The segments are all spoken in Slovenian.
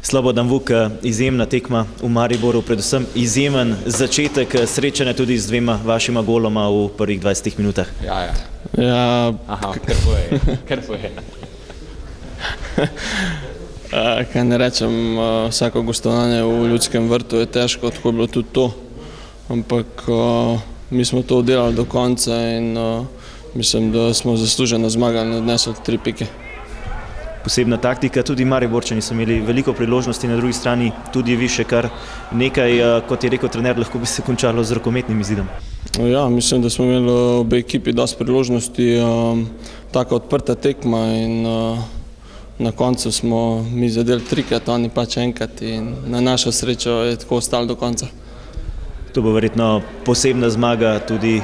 Slobodan Vuk, izjemna tekma v Mariboru, predvsem izjemen začetek srečanja tudi z dvema vašima goloma v prvih 20 minutah. Ja. Aha, kar poje. Kaj ne rečem, vsako gostovanje v Ljudskem vrtu je težko, tako je bilo tudi to. Ampak mi smo to oddelali do konca in mislim, da smo zasluženo zmagali in odnesli 3 pike. Posebna taktika, tudi Mariborčani so imeli veliko priložnosti, na drugi strani tudi vi še kar nekaj, kot je rekel trener, lahko bi se končalo z rokometnim izidom. Ja, mislim, da smo imeli obe ekipi dosti priložnosti, taka odprta tekma in na koncu smo mi zadeli 3-krat, oni pač enkrat in na našo srečo je tako ostalo do konca. To bo verjetno posebna zmaga tudi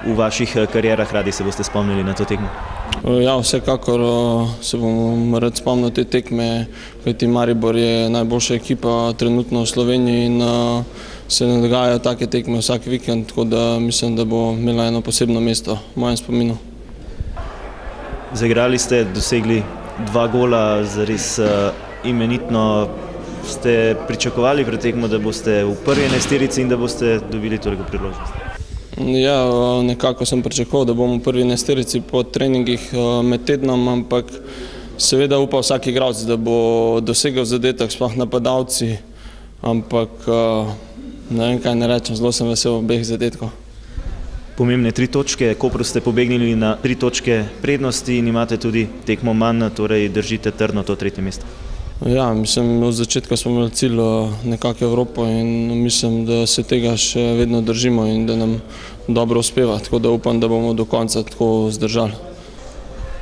v vaših karierah, radi se boste spomnili na to tekmo. Ja, vsekakor se bom rad spomnil te tekme, kajti Maribor je najboljša ekipa trenutno v Sloveniji in se ne dogajajo take tekme vsak vikend, tako da mislim, da bo imela eno posebno mesto v mojem spominu. Zaigrali ste, dosegli 2 gola, zares imenitno. Ste pričakovali pred tekmo, da boste v prvi enajsterici in da boste dobili toliko priložnosti? Ja, nekako sem pričakoval, da bom v prvi enajsterici po treningih med tednom, ampak seveda upa vsak igralec, da bo dosegel zadetek, sploh napadalci, ampak ne vem, kaj ne rečem, zelo sem vesel obeh zadetkov. Pomembne 3 točke, Kopru ste pobegnili na 3 točke prednosti in imate tudi tekmo manj, torej držite trdno to 3. mesto. Ja, mislim, od začetka smo imeli cilj nekako Evropo in mislim, da se tega še vedno držimo in da nam dobro uspeva, tako da upam, da bomo do konca tako zdržali.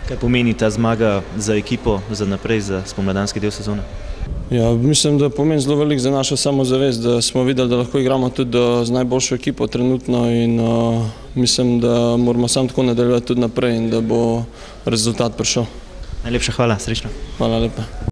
Kaj pomeni ta zmaga za ekipo, za naprej, za spomladanski del sezone? Ja, mislim, da pomeni zelo veliko za našo samozavest, da smo videli, da lahko igramo tudi z najboljšo ekipo trenutno in mislim, da moramo samo tako nadaljevati tudi naprej in da bo rezultat prišel. Najlepša hvala, srečno. Hvala lepa.